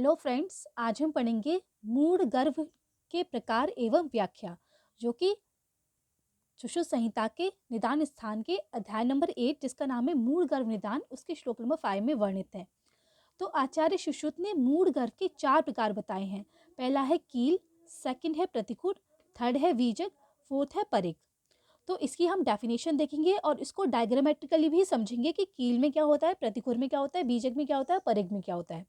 Hello friends, आज हम पढ़ेंगे मूढ़ गर्भ के प्रकार एवं व्याख्या, जो कि सुश्रुत संहिता के निदान स्थान के अध्याय नंबर 8 जिसका नाम है मूढ़ गर्भ निदान, उसके श्लोक नंबर 5 में वर्णित है। तो आचार्य सुश्रुत ने मूढ़ गर्भ के 4 प्रकार बताए हैं। पहला है कील, सेकंड है प्रतिकूल, थर्ड है बीजक, फोर्थ है परिग। तो इसकी हम डेफिनेशन देखेंगे और इसको डायग्रामेटिकली भी समझेंगे कि कील में क्या होता है, प्रतिकूल में क्या होता है, बीजक में क्या होता है, परिग में क्या होता है।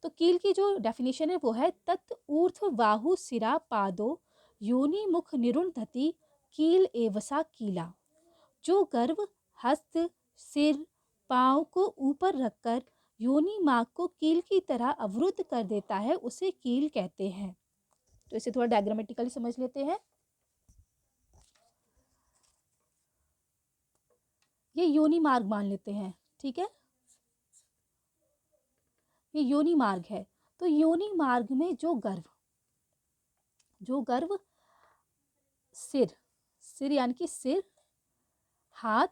तो कील की जो डेफिनेशन है वो है तत् ऊर्ध्व बाहु सिरा पादो योनि मुख निरुंधति कील एवसा कीला। जो गर्भ हस्त सिर पांव को ऊपर रखकर योनि मार्ग को कील की तरह अवरुद्ध कर देता है उसे कील कहते हैं। तो इसे थोड़ा डायग्रामेटिकली समझ लेते हैं। ये योनि मार्ग मान लेते हैं, ठीक है, ये योनि मार्ग है। तो योनि मार्ग में जो गर्भ सिर सिर यानी कि सिर, हाथ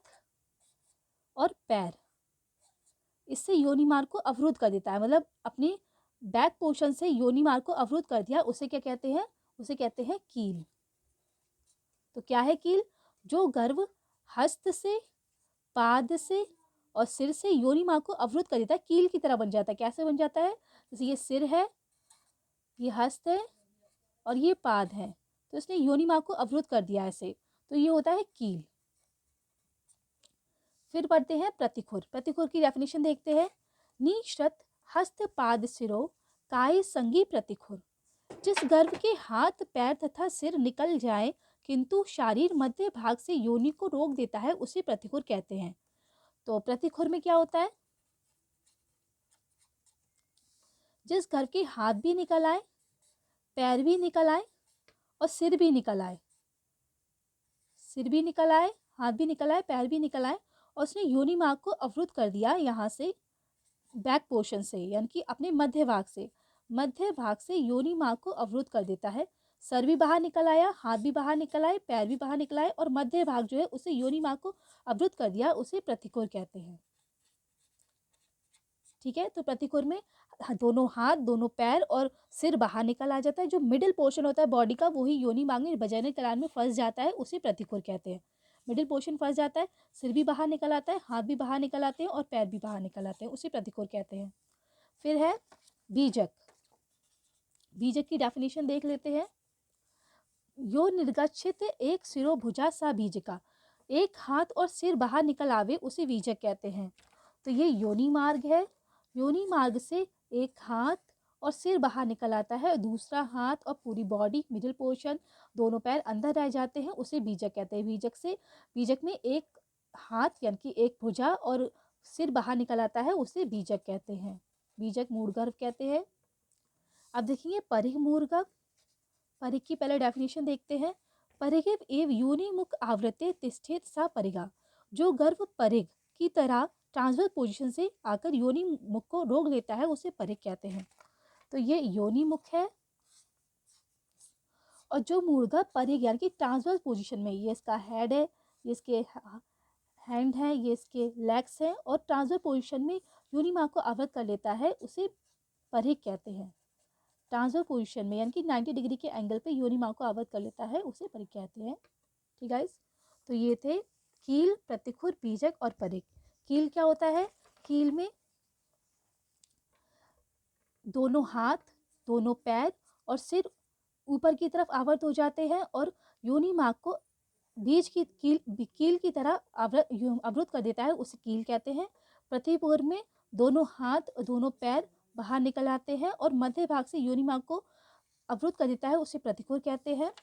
और पैर, इससे योनि मार्ग को अवरुद्ध कर देता है। मतलब अपने बैक पोर्शन से योनि मार्ग को अवरुद्ध कर दिया, उसे क्या कहते हैं, उसे कहते हैं कील। तो क्या है कील? जो गर्भ हस्त से, पाद से और सिर से योनि मार्ग को अवरुद्ध कर देता है, कील की तरह बन जाता है। कैसे बन जाता है? जैसे ये सिर है, ये हस्त है और ये पाद है, तो इसने योनि मार्ग को अवरुद्ध कर दिया ऐसे, तो ये होता है कील। फिर पढ़ते हैं प्रतिखुर। प्रतिखुर की डेफिनेशन देखते हैं। निश्रत हस्त पाद सिरो काय संगी प्रतिखुर। जिस गर्भ के हाथ पैर तथा सिर निकल जाए किंतु शारीर मध्य भाग से योनि को रोक देता है उसे प्रतिखुर कहते हैं। तो प्रतिखुर में क्या होता है? जिस गर्भ के हाथ भी निकल आए, पैर भी निकल आए और सिर भी निकल आए, सिर भी निकल आए, हाथ भी निकल आए, पैर भी निकल आए और उसने योनि मार्ग को अवरुद्ध कर दिया यहाँ से बैक पोर्शन से, यानी कि अपने मध्य भाग से योनि मार्ग को अवरुद्ध कर देता है। सर भी बाहर निकल आया, हाथ भी बाहर निकल आए, पैर भी बाहर निकल आए और मध्य भाग जो है उसे योनि मार्ग को अवरुद्ध कर दिया, उसे प्रतिकूल कहते हैं। ठीक है, तो प्रतिकूल में दोनों हाथ, दोनों पैर और सिर बाहर निकल आ जाता है। जो मिडिल पोर्शन होता है बॉडी का, वही योनि मार्ग में वजाइनल कनाल में फंस जाता है, उसे प्रतिकूल कहते हैं। मिडिल पोर्शन फंस जाता है, सिर भी बाहर निकल आता है, हाथ भी बाहर निकल आते हैं और पैर भी बाहर निकल आते हैं, उसे प्रतिकूल कहते हैं। फिर है बीजक। बीजक की डेफिनेशन देख लेते हैं। यो निर्गच्छित एक सिरो भुजा सा बीजका। एक हाथ और सिर बाहर निकल आवे उसे बीजक कहते हैं। तो ये योनि मार्ग है। योनि मार्ग से एक हाथ और सिर बाहर निकल आता है, दूसरा हाथ और पूरी बॉडी, मिडिल पोर्शन, दोनों पैर अंदर रह जाते हैं, उसे बीजक कहते हैं। बीजक में एक हाथ यानी कि एक भुजा और सिर बाहर निकल आता है, उसे बीजक कहते हैं। बीजक मूढ़ गर्भ कहते हैं। अब देखिए परिग मूढ़ गर्भ। परिग की पहले डेफिनेशन देखते हैं। परिग एव योनि मुख आवृत्ते तिष्ठेत सा परिगा। जो गर्भ परिग की तरह ट्रांसवर्स पोजीशन से आकर योनि मुख को रोक लेता है उसे परिग कहते हैं। तो ये योनि मुख है और जो मूढ़ गर्भ परिग यानी कि ट्रांसवर्स पोजीशन में, ये इसका हेड है, ये इसके हैंड है, ये इसके लेग्स हैं और ट्रांसवर्स पोजीशन में योनि मार्ग को आवृत कर लेता है, उसे परिग कहते हैं। ट्रांसवर्स पोजीशन में यानी कि 90 डिग्री के एंगल पे योनि मार्ग को आवृत कर लेता है, उसे परिग कहते हैं। ठीक गाइस, तो ये थे कील, प्रतिखुर, बीजक और परिग। कील क्या होता है? कील में दोनों हाथ, दोनों पैर और सिर ऊपर की तरफ आवृत हो जाते हैं और योनि मार्ग को बीज की कील की तरह अवरुद्ध कर देता है, उसे कील कहते हैं। प्रतिपुर में दोनों हाथ और दोनों पैर बाहर निकल आते हैं और मध्य भाग से योनि मार्ग को अवरुद्ध कर देता है, उसे प्रतिकूल कहते हैं।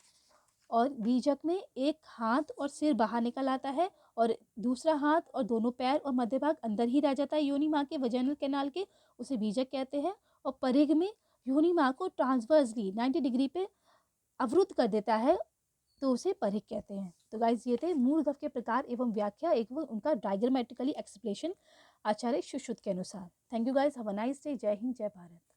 और बीजक में एक हाथ और सिर बाहर निकल आता है और दूसरा हाथ और दोनों पैर और मध्य भाग अंदर ही रह जाता है योनि मार्ग के, वजाइनल कैनाल के, उसे बीजक कहते हैं। और परिग में योनि मार्ग को ट्रांसवर्सली 90 डिग्री पे अवरुद्ध कर देता है, तो उसे परिग कहते हैं। तो गाइज ये थे मूढ़ गर्भ के प्रकार एवं व्याख्या एवं उनका डायग्रामेटिकली एक्सप्लेनेशन आचार्य सुश्रुत के अनुसार। Thank you guys, have a nice day. जय हिंद, जय भारत।